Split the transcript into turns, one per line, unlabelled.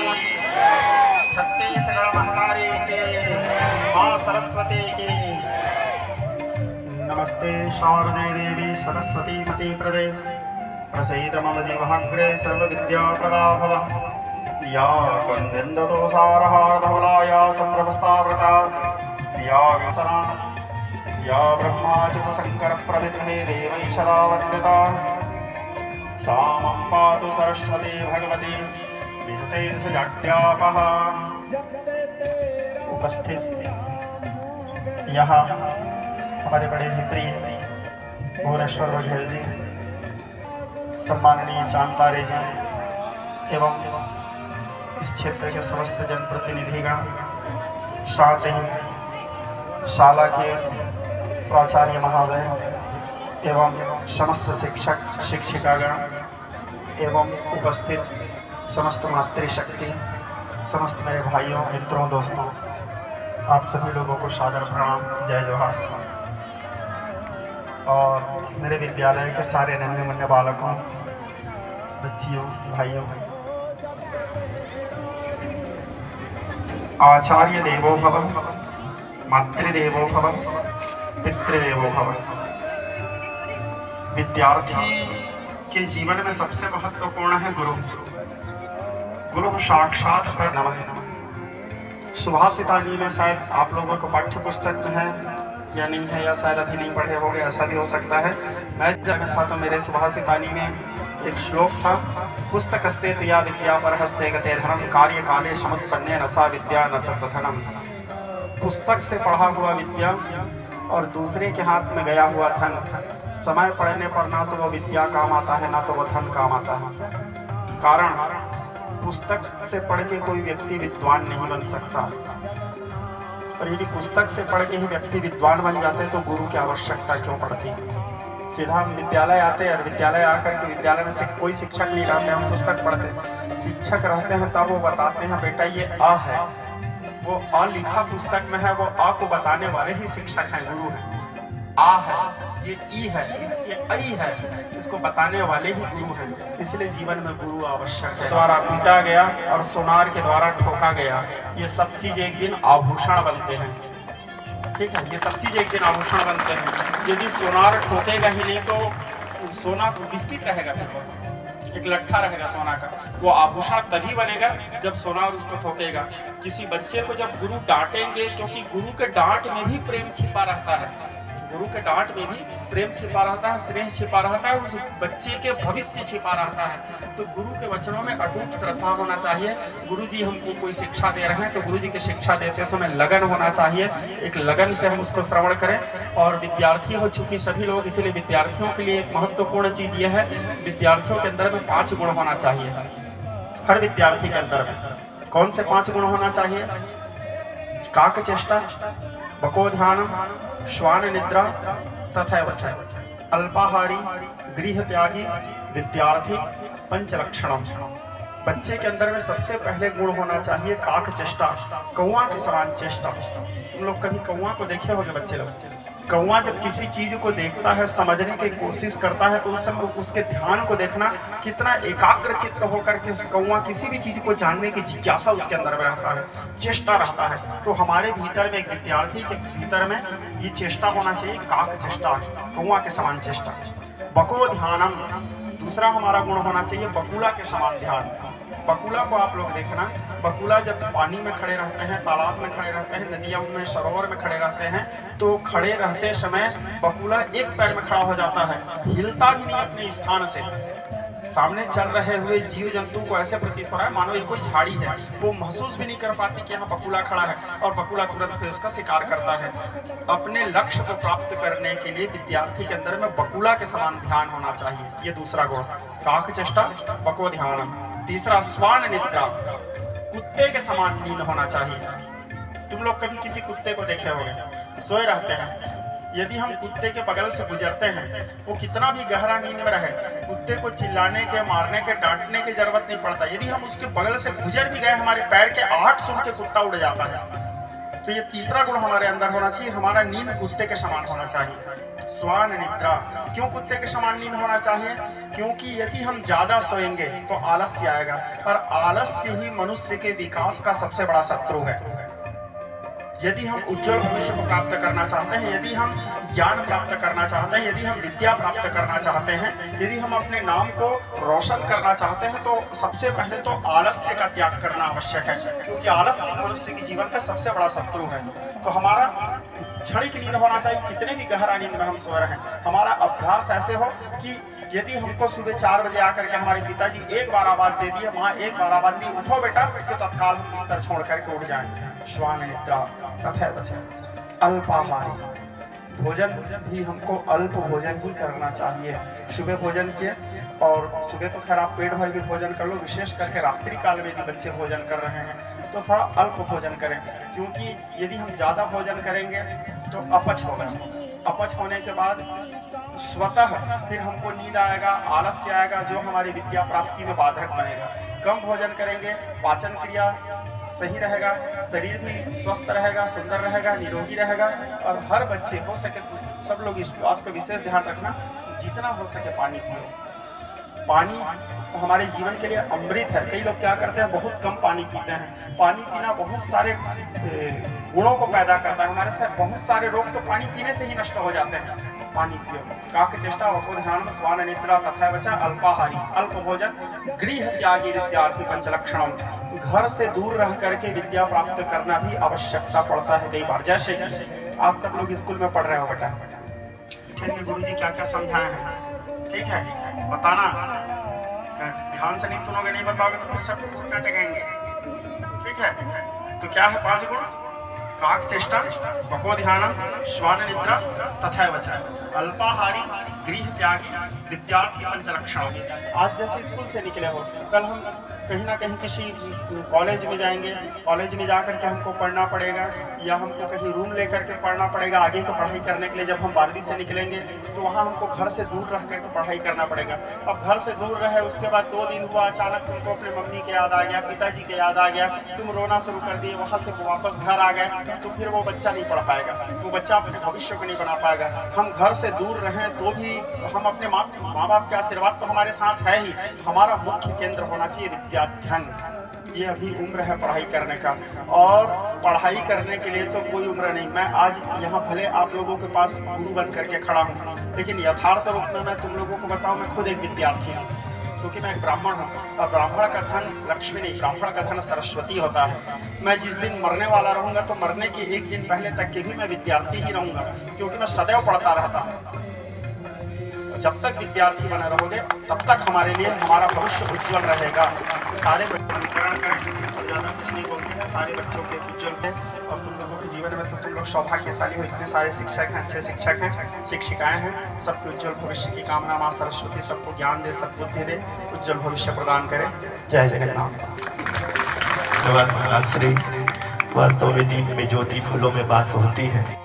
छत्तीसगढ़ महामारी की, माँ सरस्वती की। नमस्ते शारदे देवी सरस्वती मती प्रदे प्रसीद मम जीवहाग्रे सर्वविद्याप्रदा भव। या कुन्देन्दुदोषारहारधवलाया सम्भ्रमस्तावृता या व्यसना या ब्रह्माच्युतशङ्करप्रभृतिः देवैशदा वन्दिता सा मम पातु सरस्वती भगवती विशेषजाड्यापः। उपस्थित यहाँ हमारे बड़े ही प्रिय भुवनेश्वर बघेल जी, सम्माननीय चांतारे जी एवं इस क्षेत्र के समस्त जनप्रतिनिधिगण, साथ ही शाला के प्राचार्य महोदय एवं समस्त शिक्षक शिक्षिकागण एवं उपस्थित समस्त मातृशक्ति, समस्त मेरे भाइयों मित्रों दोस्तों, आप सभी लोगों को सादर प्रणाम, जय जोहार। और मेरे विद्यालय के सारे नन्हे मुन्ने बालकों, बच्चियों, भाइयों, आचार्य देवो भव, मातृदेवो भव, पितृदेवो भव। विद्यार्थी के जीवन में सबसे महत्वपूर्ण है गुरु। गुरु साक्षात पर नमः। सुभाषिता जी में शायद आप लोगों को पाठ्य पुस्तक में है या नहीं है, या शायद अभी नहीं पढ़े होंगे, ऐसा भी हो सकता है। मैं जब था तो मेरे सुभाषितानी में एक श्लोक था, पुस्तकस्ते या विद्या पर हस्ते गते धर्म कार्य काले समुत्पन्ने नसा विद्या न तत्धनम। पुस्तक से पढ़ा हुआ विद्या और दूसरे के हाथ में गया हुआ धन, समय पड़ने पर ना तो वो विद्या काम आता है, ना तो वो धन काम आता है। कारण पुस्तक से पढ़ के कोई व्यक्ति विद्वान नहीं बन सकता, और यदि पुस्तक से पढ़ के ही व्यक्ति विद्वान बन जाते तो गुरु की आवश्यकता क्यों पड़ती। सीधा हम विद्यालय आते और विद्यालय आकर के विद्यालय में से कोई शिक्षक नहीं रहते, हम पुस्तक पढ़ते। शिक्षक रहते हैं तब वो बताते हैं बेटा ये अ है, वो अ लिखा पुस्तक में है, वो अ को बताने वाले ही शिक्षक हैं, गुरु हैं। आ है, ये ई है, ये ऐ है, इसको बताने वाले ही गुरु हैं। इसलिए जीवन में गुरु आवश्यक है। द्वारा पीटा गया और सोनार के द्वारा ठोका गया, ये सब चीज एक दिन आभूषण बनते हैं। ठीक है, ये सब चीज एक दिन आभूषण बनते हैं। यदि सोनार ठोकेगा ही नहीं तो सोना बिस्किट रहेगा, एक लट्ठा रहेगा सोना का। वो आभूषण तभी बनेगा जब सोनार उसको ठोकेगा। किसी बच्चे को जब गुरु डांटेंगे, क्योंकि गुरु के डांट में भी प्रेम छिपा रहता है, गुरु के डांट में भी प्रेम छिपा रहता है, स्नेह छिपा रहता है, उस बच्चे के भविष्य छिपा रहता है। तो गुरु के वचनों में अटूट श्रद्धा होना चाहिए। गुरु जी हमको कोई शिक्षा दे रहे हैं तो गुरु जी की शिक्षा देते समय लगन होना चाहिए, एक लगन से हम उसको श्रवण करें। और विद्यार्थी हो चुकी सभी लोग, इसलिए विद्यार्थियों के लिए एक महत्वपूर्ण चीज यह है, विद्यार्थियों के अंदर में 5 गुण होना चाहिए। हर विद्यार्थी के अंदर में कौन से 5 गुण होना चाहिए? काक चेष्टा, बको ध्यान, श्वान निद्रा तथा वचन, अल्पाहारी, गृह त्यागी, विद्यार्थी, पंचलक्षणम। बच्चे के अंदर में सबसे पहले गुण होना चाहिए काक चेष्टा, कौवा के समान चेष्टा। तुम लोग कभी कौवा को देखे होंगे बच्चे लोग? कौवा जब किसी चीज को देखता है, समझने की कोशिश करता है, तो उस समय उसके ध्यान को देखना, कितना एकाग्र चित्त होकर के कौवा किसी भी चीज को जानने की जिज्ञासा उसके अंदर में रहता है, चेष्टा रहता है। तो हमारे भीतर में, एक विद्यार्थी के भीतर में ये चेष्टा होना चाहिए, काक चेष्टा, कौवा के समान चेष्टा। बको ध्यानम, दूसरा हमारा गुण होना चाहिए बकुला के समान ध्यान। बकुला को आप लोग देखना, बकुला जब पानी में खड़े रहते हैं, तालाब में खड़े रहते हैं, नदियों में, सरोवर में खड़े रहते हैं, तो खड़े रहते समय बकुला एक पैर में खड़ा हो जाता है, हिलता भी नहीं अपने स्थान से। सामने चल रहे हुए जीव जंतु को ऐसे प्रतीत हो रहा है मानो ये कोई झाड़ी है, वो महसूस भी नहीं कर पाती कि यहाँ बकुला खड़ा है, और बकुला तुरंत फिर उसका शिकार करता है। अपने लक्ष्य को प्राप्त करने के लिए विद्यार्थी के अंदर में बकुला के समान ध्यान होना चाहिए, ये दूसरा गुण, काक चेष्टा, बको ध्यान। तीसरा श्वान निद्रा, कुत्ते के समान नींद होना चाहिए। तुम लोग कभी किसी कुत्ते को देखे होंगे, सोए रहते हैं, यदि हम कुत्ते के बगल से गुजरते हैं, वो कितना भी गहरा नींद में रहे, कुत्ते को चिल्लाने के, मारने के, डांटने की जरूरत नहीं पड़ता। यदि हम उसके बगल से गुजर भी गए, हमारे पैर के आहट सुन के कुत्ता उड़ जाता है। तो ये तीसरा गुण हमारे अंदर होना चाहिए, हमारा नींद कुत्ते के समान होना चाहिए। स्वान निद्रा। क्यों कुत्ते के समान नींद होना चाहिए? क्योंकि यदि हम ज्यादा सोएंगे तो आलस्य आएगा, और आलस्य ही मनुष्य के विकास का सबसे बड़ा शत्रु है। यदि हम उज्जवल भविष्य को प्राप्त करना चाहते हैं, यदि हम ज्ञान प्राप्त करना चाहते हैं, यदि हम विद्या प्राप्त करना चाहते हैं, यदि हम अपने नाम को रोशन करना चाहते हैं, तो सबसे पहले तो आलस्य का त्याग करना आवश्यक है, क्योंकि आलस्य मनुष्य के जीवन का सबसे बड़ा शत्रु है। तो हमारा क्षणिक नींद होना चाहिए, कितने भी गहरा नींद में हम सो रहे हैं। हमारा अभ्यास ऐसे हो कि यदि हमको सुबह 4 बजे आकर के हमारे पिताजी एक बार आवाज दे दी, वहाँ एक बार आवाज दी, उठो बेटा, तो तत्काल हम बिस्तर छोड़ करके उठ जाएं। श्वान निद्रा तथैव च अल्पाहारी। भोजन भी हमको अल्प भोजन ही करना चाहिए। सुबह भोजन किए, और सुबह तो खैर आप पेट भर भी भोजन कर लो, विशेष करके रात्रि काल में भी बच्चे भोजन कर रहे हैं तो थोड़ा अल्प भोजन करें, क्योंकि यदि हम ज़्यादा भोजन करेंगे तो अपच होगा। अपच होने के बाद स्वतः फिर हमको नींद आएगा, आलस्य आएगा, जो हमारी विद्या प्राप्ति में बाधक बनेगा। कम भोजन करेंगे, पाचन क्रिया सही रहेगा, शरीर भी स्वस्थ रहेगा, सुंदर रहेगा, निरोगी रहेगा। और हर बच्चे हो सके तो सब लोग इस बात का विशेष ध्यान रखना, जितना हो सके पानी पियो। पानी हमारे जीवन के लिए अमृत है। कई लोग क्या करते हैं, बहुत कम पानी पीते हैं। पानी पीना बहुत सारे गुणों को पैदा करता है। हमारे साथ बहुत सारे रोग तो पानी पीने से ही नष्ट हो जाते हैं। पानी पियो। काक चेष्टा वको ध्यान स्वान निद्रा तथा बचा अल्पाहारी। अल्प भोजन गृह त्यागी विद्यार्थी पंचलक्षणम। घर से दूर रह करके विद्या प्राप्त करना भी आवश्यकता पड़ता है कई बार। जैसे आज सब लोग स्कूल में पढ़ रहे हो बेटा, गुरु जी क्या क्या समझाए हैं, ठीक है, बताना। ध्यान से नहीं सुनोगे, नहीं बताओगे तो फिर सब टटेंगे, ठीक है। तो क्या है 5 गुण? काक चेष्टा, वको ध्यानम, श्वान निद्रा तथा वचा अल्पाहारी, गृह त्यागी, विद्यार्थी पंचलक्षण। आज जैसे स्कूल से निकले हो, कल हम कहीं ना कहीं किसी कॉलेज में जाएंगे, कॉलेज में जाकर के हमको पढ़ना पड़ेगा, या हमको कहीं रूम लेकर के पढ़ना पड़ेगा आगे की पढ़ाई करने के लिए। जब हम 12वीं से निकलेंगे तो वहाँ हमको घर से दूर रह करके पढ़ाई करना पड़ेगा। अब घर से दूर रहे, उसके बाद 2 दिन हुआ, अचानक तुमको अपने मम्मी के याद आ गया, पिताजी के याद आ गया, तुम रोना शुरू कर दिए, वहाँ से वापस घर आ गए, तो फिर वो बच्चा नहीं पढ़ पाएगा, वो बच्चा अपने भविष्य को नहीं बना पाएगा। हम घर से दूर रहें तो भी हम अपने माँ बाप के आशीर्वाद तो हमारे साथ है ही। हमारा मुख्य केंद्र होना चाहिए विद्याध्ययन। ये अभी उम्र है पढ़ाई करने का, और पढ़ाई करने के लिए तो कोई उम्र नहीं। मैं आज यहाँ भले आप लोगों के पास गुरु बन करके खड़ा हूँ, लेकिन यथार्थ रूप में मैं तुम लोगों को बताऊँ, मैं खुद एक विद्यार्थी हूँ, क्योंकि मैं एक ब्राह्मण हूँ। और ब्राह्मण का धन लक्ष्मी नहीं, ब्राह्मण का धन सरस्वती होता है। मैं जिस दिन मरने वाला रहूँगा तो मरने के 1 दिन पहले तक के भी मैं विद्यार्थी ही रहूँगा, क्योंकि मैं सदैव पढ़ता रहता हूँ। जब तक विद्यार्थी बने रहोगे तब तक हमारे लिए हमारा भविष्य उज्जवल रहेगा। सारे बच्चों और ज़्यादा कुछ नहीं बोलते हैं, सारे बच्चों के उज्जवल है। और तुम लोगों के जीवन में तो तुम लोग सौभाग्यशाली हो, इतने सारे शिक्षक हैं, अच्छे शिक्षक हैं, शिक्षिकाएं हैं। सबके उज्जवल भविष्य की कामना माँ सरस्वती सबको ज्ञान दे, सद्बुद्धि दे, उज्जवल भविष्य प्रदान करे। जय जगन्नाथ।
धन्यवाद महाराज श्री। वास्तव में दीप में ज्योति, फूलों में बास होती है।